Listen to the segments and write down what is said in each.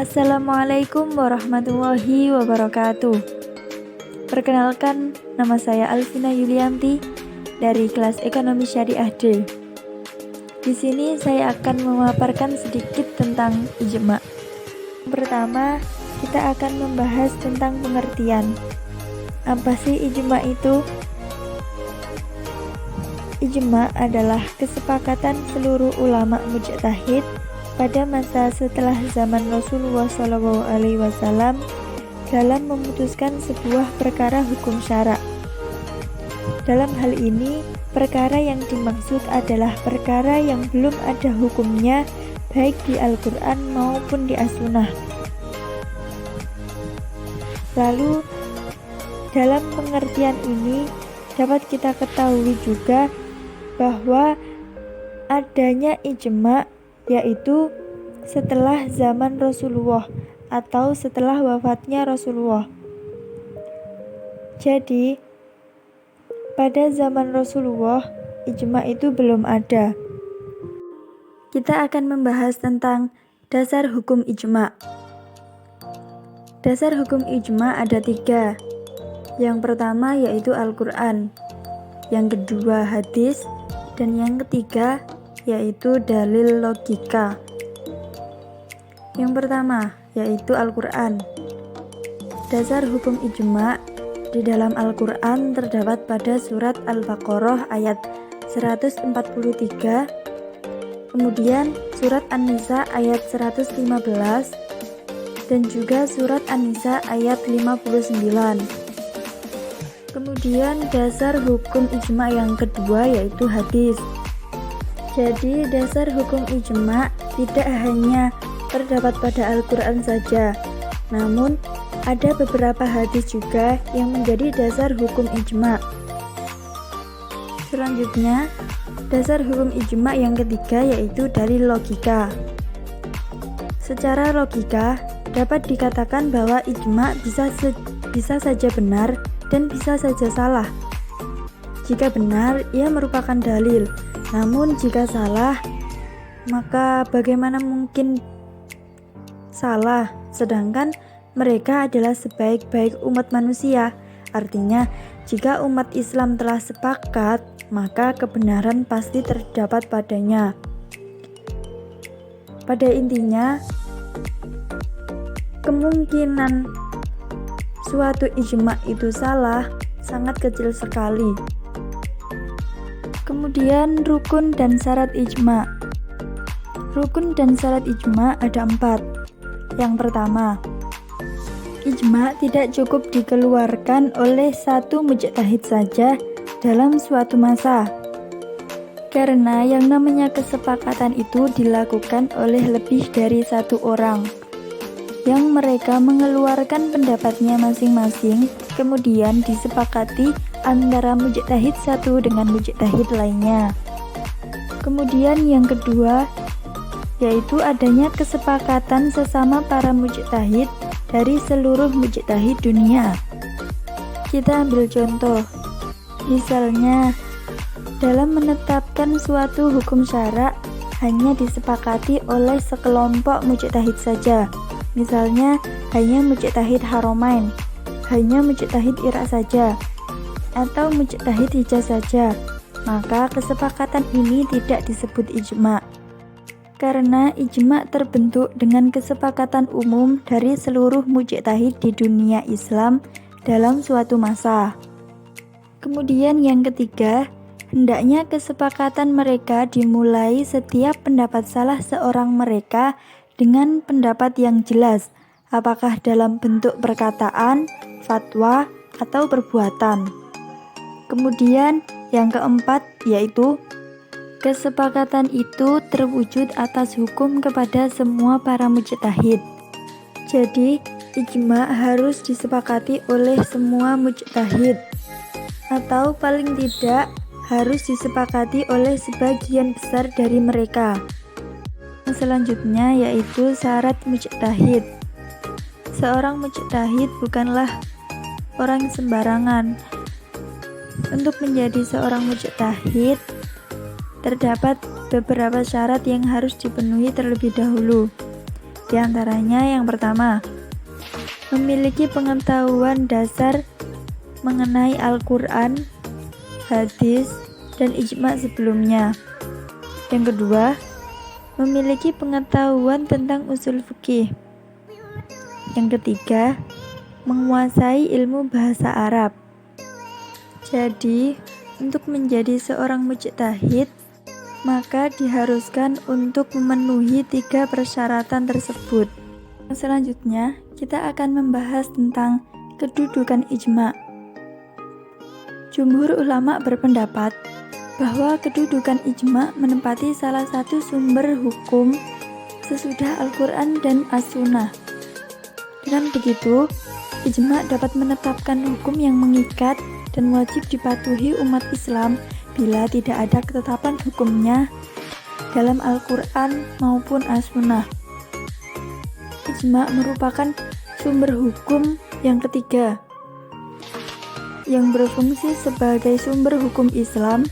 Assalamualaikum warahmatullahi wabarakatuh. Perkenalkan, nama saya Alvina Yulianti dari kelas Ekonomi Syariah D. Di sini saya akan memaparkan sedikit tentang ijma. Pertama, kita akan membahas tentang pengertian. Apa sih ijma itu? Ijma adalah kesepakatan seluruh ulama mujtahid pada masa setelah zaman Rasulullah SAW dalam memutuskan sebuah perkara hukum syara. Dalam hal ini, perkara yang dimaksud adalah perkara yang belum ada hukumnya baik di Al-Quran maupun di As-Sunnah. Lalu, dalam pengertian ini dapat kita ketahui juga bahwa adanya ijma yaitu setelah zaman Rasulullah atau setelah wafatnya Rasulullah. Jadi, pada zaman Rasulullah, ijma itu belum ada. Kita akan membahas tentang dasar hukum ijma. Dasar hukum ijma ada 3. Yang pertama yaitu Al-Quran, yang kedua hadis, dan yang ketiga yaitu dalil logika. Yang pertama yaitu Al-Quran. Dasar hukum ijma di dalam Al-Quran terdapat pada surat Al-Baqarah ayat 143, kemudian surat An-Nisa ayat 115, dan juga surat An-Nisa ayat 59. Kemudian dasar hukum ijma yang kedua yaitu hadis. Jadi dasar hukum ijma tidak hanya terdapat pada Al-Quran saja, namun ada beberapa hadis juga yang menjadi dasar hukum ijma. Selanjutnya, dasar hukum ijma yang ketiga yaitu dalil logika. Secara logika, dapat dikatakan bahwa ijma bisa saja benar dan bisa saja salah. Jika benar, ia merupakan dalil. Namun jika salah, maka bagaimana mungkin salah, sedangkan mereka adalah sebaik-baik umat manusia. Artinya, jika umat Islam telah sepakat, maka kebenaran pasti terdapat padanya. Pada intinya, kemungkinan suatu ijma itu salah sangat kecil sekali. Kemudian rukun dan syarat ijma. Rukun dan syarat ijma ada 4. Yang pertama, ijma tidak cukup dikeluarkan oleh satu mujtahid saja dalam suatu masa. Karena yang namanya kesepakatan itu dilakukan oleh lebih dari satu orang, yang mereka mengeluarkan pendapatnya masing-masing, kemudian disepakati antara mujtahid satu dengan mujtahid lainnya. Kemudian yang kedua yaitu adanya kesepakatan sesama para mujtahid dari seluruh mujtahid dunia. Kita ambil contoh, misalnya dalam menetapkan suatu hukum syara hanya disepakati oleh sekelompok mujtahid saja. Misalnya hanya mujtahid Haramain, hanya mujtahid Irak saja, atau mujtahid Hijaz saja, maka kesepakatan ini tidak disebut ijma. Karena ijma terbentuk dengan kesepakatan umum dari seluruh mujtahid di dunia Islam dalam suatu masa. Kemudian yang ketiga, hendaknya kesepakatan mereka dimulai setiap pendapat salah seorang mereka dengan pendapat yang jelas, apakah dalam bentuk perkataan, fatwa, atau perbuatan. Kemudian yang keempat yaitu kesepakatan itu terwujud atas hukum kepada semua para mujtahid. Jadi ijma harus disepakati oleh semua mujtahid, atau paling tidak harus disepakati oleh sebagian besar dari mereka. Selanjutnya yaitu syarat mujtahid. Seorang mujtahid bukanlah orang sembarangan. Untuk menjadi seorang mujtahid, terdapat beberapa syarat yang harus dipenuhi terlebih dahulu. Di antaranya yang pertama, memiliki pengetahuan dasar mengenai Al-Quran, hadis, dan ijma sebelumnya. Yang kedua, memiliki pengetahuan tentang usul fikih. Yang ketiga, menguasai ilmu bahasa Arab. Jadi, untuk menjadi seorang mujtahid, maka diharuskan untuk memenuhi 3 persyaratan tersebut. Selanjutnya, kita akan membahas tentang kedudukan ijma. Jumhur ulama berpendapat bahwa kedudukan ijma menempati salah satu sumber hukum sesudah Al-Quran dan As-Sunnah. Dengan begitu, ijma dapat menetapkan hukum yang mengikat dan wajib dipatuhi umat Islam bila tidak ada ketetapan hukumnya dalam Al-Quran maupun As-Sunnah. Ijma merupakan sumber hukum yang ketiga yang berfungsi sebagai sumber hukum Islam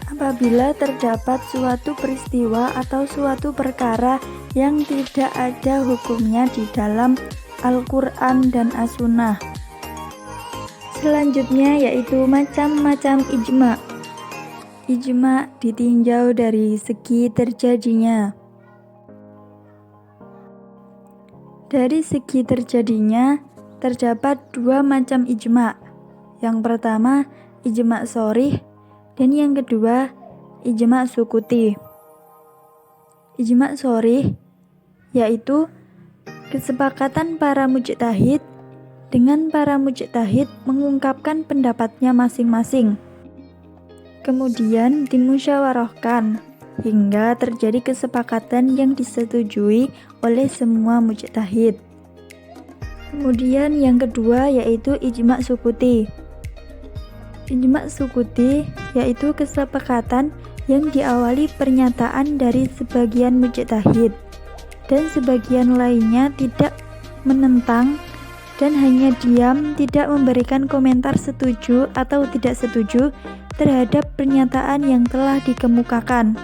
apabila terdapat suatu peristiwa atau suatu perkara yang tidak ada hukumnya di dalam Al-Quran dan As-Sunnah. Selanjutnya yaitu macam-macam ijma. Ijma ditinjau dari segi terjadinya. Dari segi terjadinya terdapat 2 macam ijma. Yang pertama, ijma shorih, dan yang kedua, ijma sukuti. Ijma shorih yaitu kesepakatan para mujtahid dengan para mujtahid mengungkapkan pendapatnya masing-masing. Kemudian dimusyawarahkan hingga terjadi kesepakatan yang disetujui oleh semua mujtahid. Kemudian yang kedua yaitu ijma sukuti. Ijma sukuti yaitu kesepakatan yang diawali pernyataan dari sebagian mujtahid dan sebagian lainnya tidak menentang dan hanya diam, tidak memberikan komentar setuju atau tidak setuju terhadap pernyataan yang telah dikemukakan.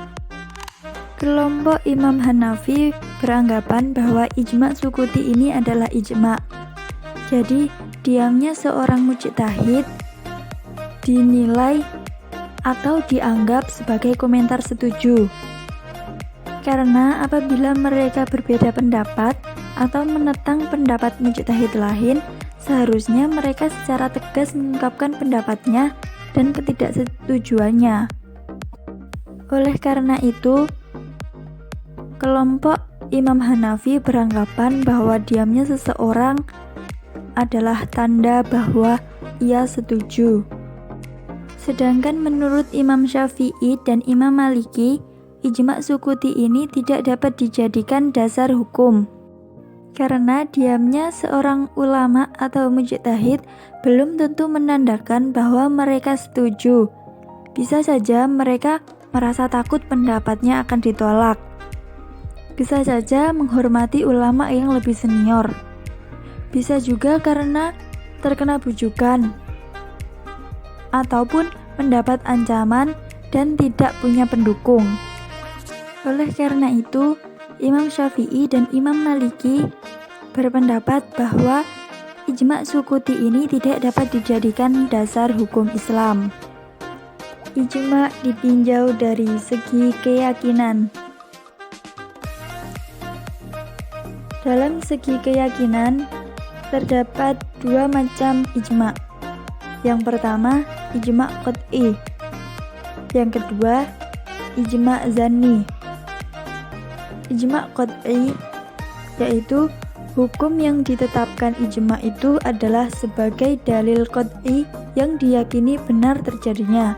Kelompok Imam Hanafi beranggapan bahwa ijma sukuti ini adalah ijma. Jadi, diamnya seorang mujtahid dinilai atau dianggap sebagai komentar setuju. Karena apabila mereka berbeda pendapat atau menentang pendapat mujtahid lain, seharusnya mereka secara tegas mengungkapkan pendapatnya dan ketidaksetujuannya. Oleh karena itu, kelompok Imam Hanafi beranggapan bahwa diamnya seseorang adalah tanda bahwa ia setuju. Sedangkan menurut Imam Syafi'i dan Imam Maliki, ijma sukuti ini tidak dapat dijadikan dasar hukum. Karena diamnya seorang ulama atau mujtahid belum tentu menandakan bahwa mereka setuju. Bisa saja mereka merasa takut pendapatnya akan ditolak. Bisa saja menghormati ulama yang lebih senior. Bisa juga karena terkena bujukan ataupun mendapat ancaman dan tidak punya pendukung. Oleh karena itu, Imam Syafi'i dan Imam Maliki berpendapat bahwa ijma sukuti ini tidak dapat dijadikan dasar hukum Islam. Ijma ditinjau dari segi keyakinan. Dalam segi keyakinan, terdapat 2 macam ijma. Yang pertama, ijma qat'i. Yang kedua, ijma zanni. Ijma qat'i yaitu hukum yang ditetapkan ijma itu adalah sebagai dalil qat'i yang diyakini benar terjadinya.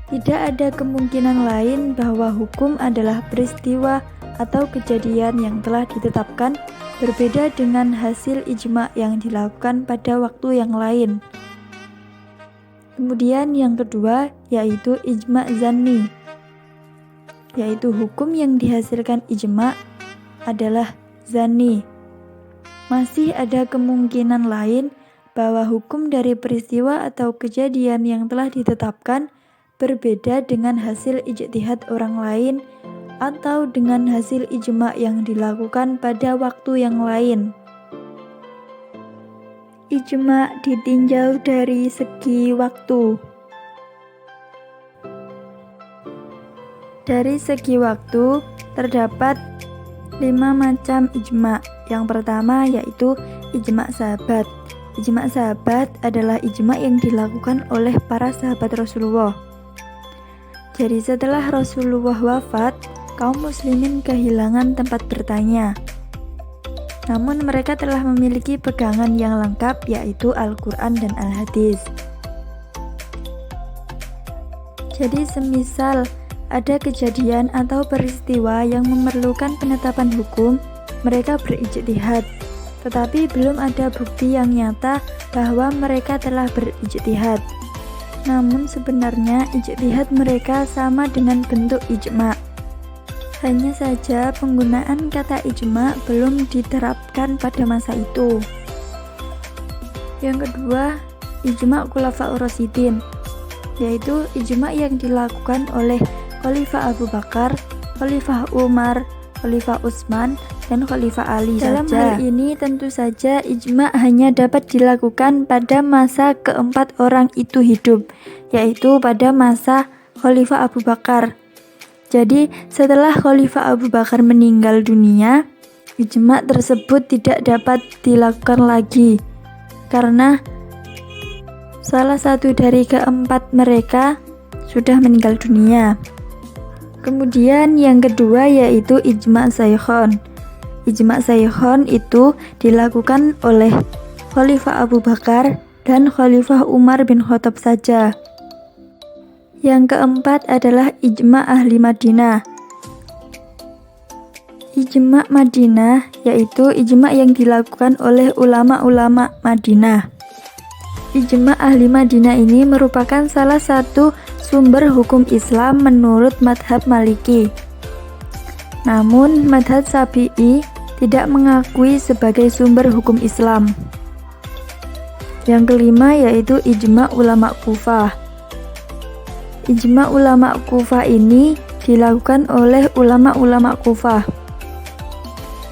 Tidak ada kemungkinan lain bahwa hukum adalah peristiwa atau kejadian yang telah ditetapkan, berbeda dengan hasil ijma yang dilakukan pada waktu yang lain. Kemudian yang kedua yaitu ijma zanni, yaitu hukum yang dihasilkan ijma adalah zanni. Masih ada kemungkinan lain bahwa hukum dari peristiwa atau kejadian yang telah ditetapkan berbeda dengan hasil ijtihad orang lain atau dengan hasil ijma yang dilakukan pada waktu yang lain. Ijma ditinjau dari segi waktu. Dari segi waktu, terdapat 5 macam ijma. Yang pertama yaitu ijma sahabat. Ijma sahabat adalah ijma yang dilakukan oleh para sahabat Rasulullah. Jadi setelah Rasulullah wafat, kaum muslimin kehilangan tempat bertanya. Namun mereka telah memiliki pegangan yang lengkap yaitu Al-Quran dan Al-Hadis. Jadi semisal ada kejadian atau peristiwa yang memerlukan penetapan hukum, mereka berijtihad, tetapi belum ada bukti yang nyata bahwa mereka telah berijtihad. Namun sebenarnya ijtihad mereka sama dengan bentuk ijma. Hanya saja penggunaan kata ijma belum diterapkan pada masa itu. Yang kedua, ijma Khulafaur Rasyidin, yaitu ijma yang dilakukan oleh Khalifah Abu Bakar, Khalifah Umar, Khalifah Utsman, dan Khalifah Ali Dalam saja. Hal ini tentu saja ijma hanya dapat dilakukan pada masa keempat orang itu hidup, yaitu pada masa Khalifah Abu Bakar. Jadi setelah Khalifah Abu Bakar meninggal dunia, ijma tersebut tidak dapat dilakukan lagi karena salah satu dari keempat mereka sudah meninggal dunia. Kemudian yang kedua yaitu ijma Saikhon. Ijma Saikhon itu dilakukan oleh Khalifah Abu Bakar dan Khalifah Umar bin Khattab saja. Yang keempat adalah ijma Ahli Madinah. Ijma Madinah yaitu ijma yang dilakukan oleh ulama-ulama Madinah. Ijma Ahli Madinah ini merupakan salah satu sumber hukum Islam menurut madhab Maliki. Namun madhab Syafi'i tidak mengakui sebagai sumber hukum Islam. Yang kelima yaitu ijma ulama Kufah. Ijma ulama Kufah ini dilakukan oleh ulama-ulama Kufah.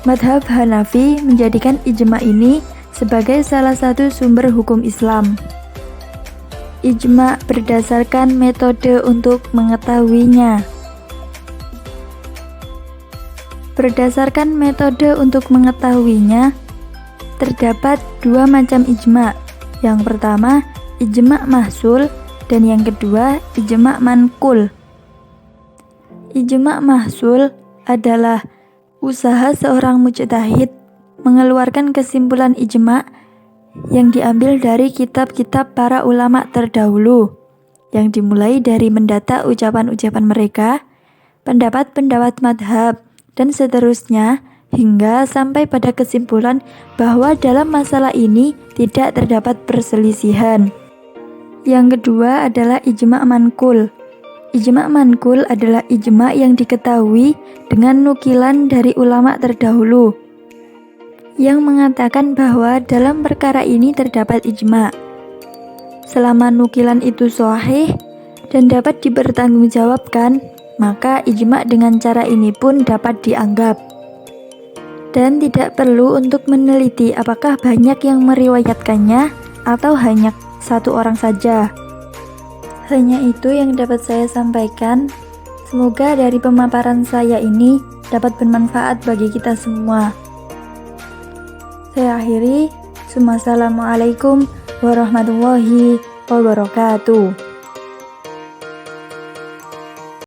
Madhab Hanafi menjadikan ijma ini sebagai salah satu sumber hukum Islam. Ijma berdasarkan metode untuk mengetahuinya. Berdasarkan metode untuk mengetahuinya, terdapat 2 macam ijma. Yang pertama, ijma mahsul, dan yang kedua, ijma mankul. Ijma mahsul adalah usaha seorang mujtahid mengeluarkan kesimpulan ijma yang diambil dari kitab-kitab para ulama terdahulu, yang dimulai dari mendata ucapan-ucapan mereka, pendapat-pendapat madhab, dan seterusnya, hingga sampai pada kesimpulan bahwa dalam masalah ini tidak terdapat perselisihan. Yang kedua adalah ijma mankul. Ijma mankul adalah ijma yang diketahui dengan nukilan dari ulama terdahulu, yang mengatakan bahwa dalam perkara ini terdapat ijma. Selama nukilan itu sahih dan dapat dipertanggungjawabkan, maka ijma dengan cara ini pun dapat dianggap. Dan tidak perlu untuk meneliti apakah banyak yang meriwayatkannya atau hanya satu orang saja. Hanya itu yang dapat saya sampaikan. Semoga dari pemaparan saya ini dapat bermanfaat bagi kita semua. Saya akhiri. Assalamualaikum warahmatullahi wabarakatuh.